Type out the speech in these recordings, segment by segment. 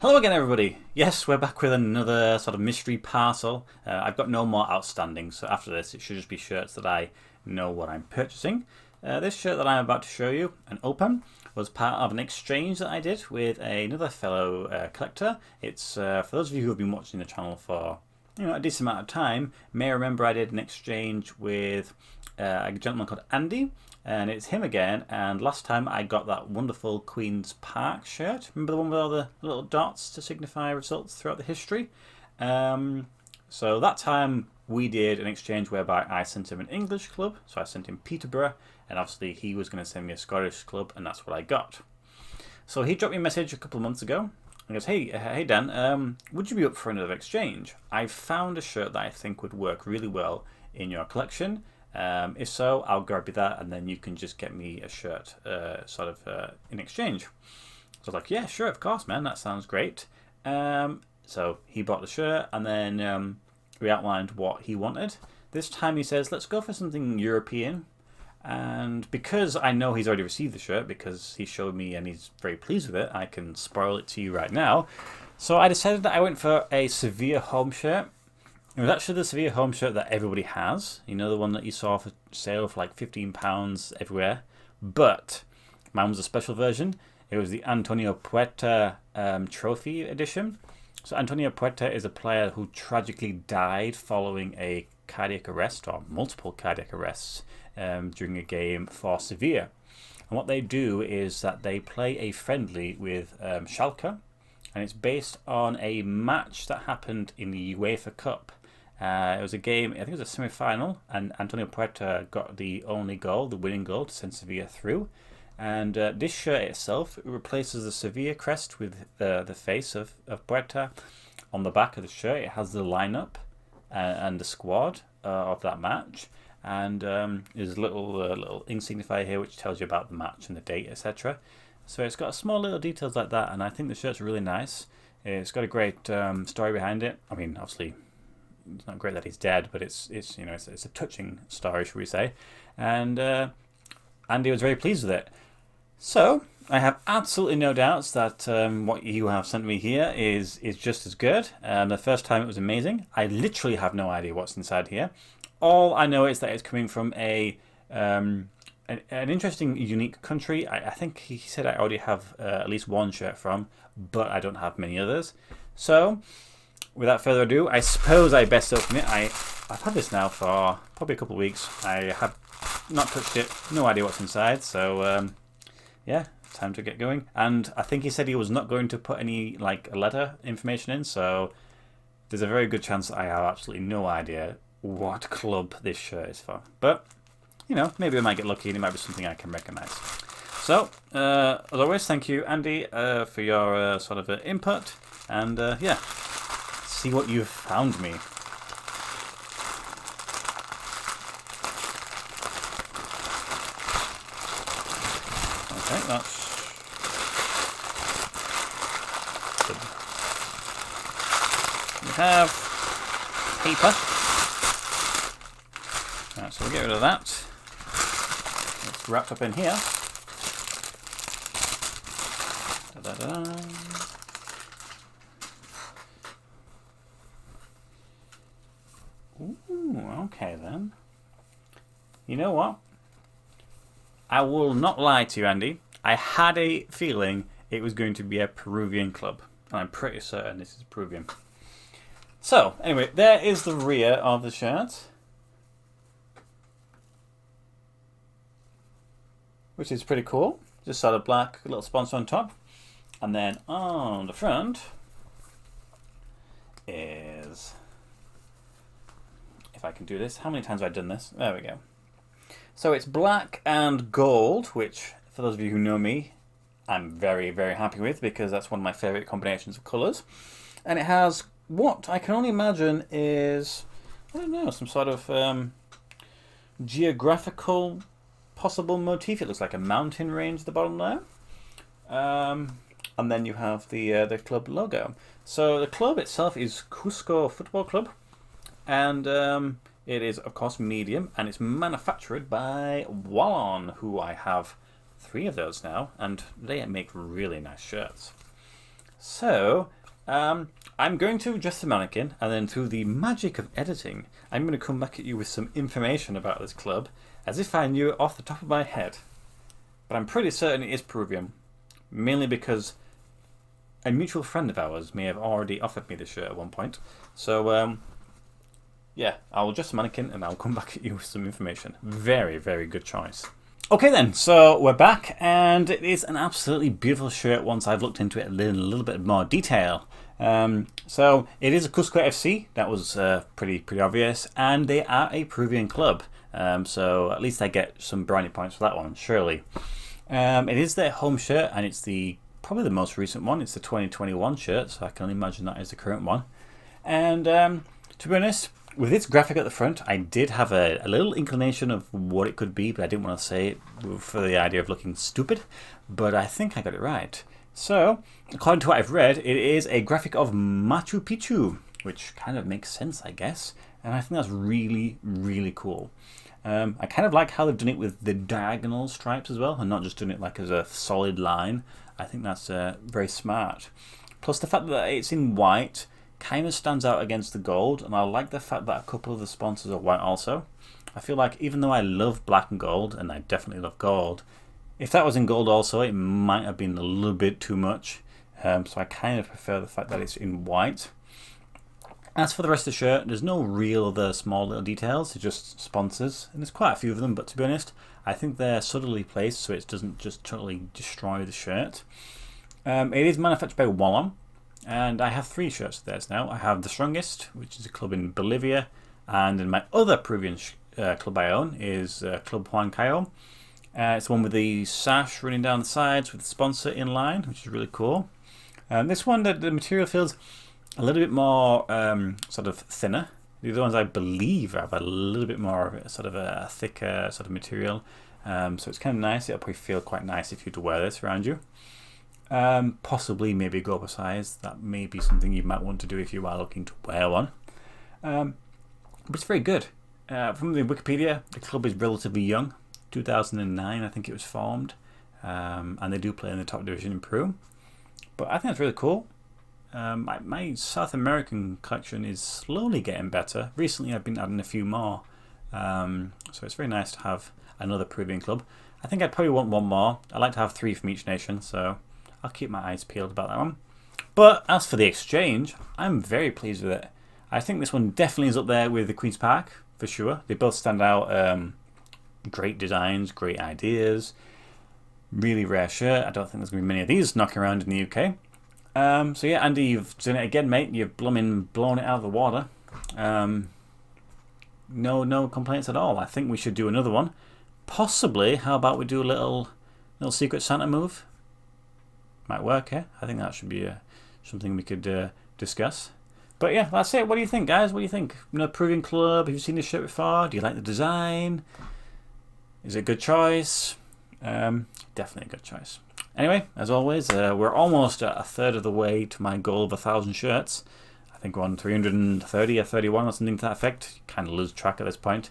Hello again, everybody. Yes, we're back with another sort of mystery parcel. I've got no more outstanding, so after this it should just be shirts that I know what I'm purchasing. This shirt that I'm about to show you and open was part of an exchange that I did with another fellow collector. It's for those of you who have been watching the channel for a decent amount of time, may remember I did an exchange with a gentleman called Andy. And it's him again, and last time I got that wonderful Queen's Park shirt. Remember the one with all the little dots to signify results throughout the history? So that time we did an exchange whereby I sent him an English club, so I sent him Peterborough, and obviously he was going to send me a Scottish club, and that's what I got. So he dropped me a message a couple of months ago, and goes, hey Dan, would you be up for another exchange? I've found a shirt that I think would work really well in your collection. If so, I'll grab you that, and then you can just get me a shirt in exchange. So I was like, yeah, sure, of course, man, that sounds great. So he bought the shirt, and then we outlined what he wanted. This time he says, let's go for something European. And because I know he's already received the shirt, because he showed me and he's very pleased with it, I can spoil it to you right now. So I decided that I went for a Sevilla home shirt. It was actually the Sevilla home shirt that everybody has. You know, the one that you saw for sale for like £15 everywhere. But mine was a special version. It was the Antonio Puerta trophy edition. So Antonio Puerta is a player who tragically died following a cardiac arrest, or multiple cardiac arrests, during a game for Sevilla. And what they do is that they play a friendly with Schalke. And it's based on a match that happened in the UEFA Cup. It was a game, I think it was a semi-final, and Antonio Puerta got the only goal, the winning goal, to send Sevilla through. And this shirt itself replaces the Sevilla crest with the face of Puerta. On the back of the shirt, it has the lineup and the squad of that match. And there's a little ink signifier here which tells you about the match and the date, etc. So it's got small little details like that, and I think the shirt's really nice. It's got a great story behind it. I mean, obviously, it's not great that he's dead, but it's a touching story, should we say? And Andy was very pleased with it. So I have absolutely no doubts that what you have sent me here is just as good. The first time it was amazing. I literally have no idea what's inside here. All I know is that it's coming from an interesting, unique country. I think he said I already have at least one shirt from, but I don't have many others. So, without further ado, I suppose I best open it. I've had this now for probably a couple of weeks. I have not touched it, no idea what's inside. So, yeah, time to get going. And I think he said he was not going to put any letter information in. So, there's a very good chance that I have absolutely no idea what club this shirt is for. But maybe I might get lucky and it might be something I can recognise. So, as always, thank you, Andy, for your input. And, yeah, see what you've found me. Okay, that's good. We have paper. Right, so we'll get rid of that. It's wrapped up in here. Da-da-da. Ooh, okay then. You know what? I will not lie to you, Andy. I had a feeling it was going to be a Peruvian club. And I'm pretty certain this is Peruvian. So, anyway, there is the rear of the shirt, which is pretty cool. Just sort of black, little sponsor on top. And then on the front is, if I can do this, how many times have I done this? There we go. So it's black and gold, which for those of you who know me, I'm very, very happy with because that's one of my favourite combinations of colours. And it has what I can only imagine is, I don't know, some sort of geographical possible motif. It looks like a mountain range at the bottom there. And then you have the club logo. So the club itself is Cusco Football Club. And it is, of course, medium. And it's manufactured by Wallon, who I have 3 of those now. And they make really nice shirts. So, I'm going to adjust the mannequin, and then through the magic of editing, I'm going to come back at you with some information about this club, as if I knew it off the top of my head. But I'm pretty certain it is Peruvian, mainly because a mutual friend of ours may have already offered me this shirt at one point. So, yeah, I'll adjust the mannequin and I'll come back at you with some information. Very, very good choice. Okay then, so we're back, and it is an absolutely beautiful shirt once I've looked into it in a little bit more detail. So it is a Cusco FC, that was pretty obvious, and they are a Peruvian club. So at least I get some brownie points for that one, surely. It is their home shirt, and it's probably the most recent one. It's the 2021 shirt, so I can only imagine that is the current one. And to be honest, with its graphic at the front, I did have a little inclination of what it could be, but I didn't want to say it for the idea of looking stupid. But I think I got it right. So, according to what I've read, it is a graphic of Machu Picchu, which kind of makes sense, I guess. And I think that's really, really cool. I kind of like how they've done it with the diagonal stripes as well, and not just doing it like as a solid line. I think that's very smart. Plus the fact that it's in white kind of stands out against the gold, and I like the fact that a couple of the sponsors are white also. I feel like even though I love black and gold, and I definitely love gold, if that was in gold also, it might have been a little bit too much. So I kind of prefer the fact that it's in white. As for the rest of the shirt, there's no real other small little details, it's just sponsors, and there's quite a few of them, but to be honest, I think they're subtly placed so it doesn't just totally destroy the shirt. It is manufactured by Wallom. And I have 3 shirts of theirs now. I have The Strongest, which is a club in Bolivia, and then my other Peruvian club I own is Club Huancayo. It's the one with the sash running down the sides with the sponsor in line, which is really cool. This one, the material feels a little bit more sort of thinner. The other ones I believe have a little bit more sort of a thicker sort of material. So it's kind of nice. It'll probably feel quite nice if you were to wear this around you. Possibly maybe go up a size. That may be something you might want to do if you are looking to wear one. But it's very good. From the Wikipedia, the club is relatively young. 2009 I think it was formed. And they do play in the top division in Peru. But I think that's really cool. My South American collection is slowly getting better. Recently I've been adding a few more. So it's very nice to have another Peruvian club. I think I'd probably want one more. I like to have 3 from each nation, so I'll keep my eyes peeled about that one. But as for the exchange, I'm very pleased with it. I think this one definitely is up there with the Queen's Park, for sure. They both stand out. Great designs, great ideas. Really rare shirt. I don't think there's going to be many of these knocking around in the UK. So yeah, Andy, you've done it again, mate. You've blown it out of the water. No complaints at all. I think we should do another one. Possibly, how about we do a little Secret Santa move? Might work, eh? I think that should be something we could discuss. But yeah, that's it. What do you think, guys? What do you think? Peruvian club, have you seen this shirt before? Do you like the design? Is it a good choice? Definitely a good choice. Anyway, as always, we're almost at a third of the way to my goal of 1,000 shirts. I think we're on 330 or 31 or something to that effect. Kind of lose track at this point.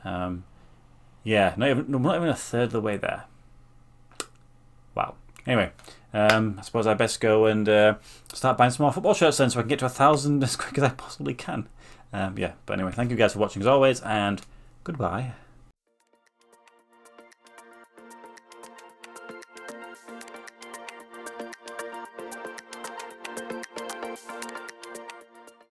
Yeah, not even a third of the way there. Wow. Anyway, I suppose I best go and start buying some more football shirts then so I can get to 1,000 as quick as I possibly can. Yeah, but anyway, thank you guys for watching as always, and goodbye.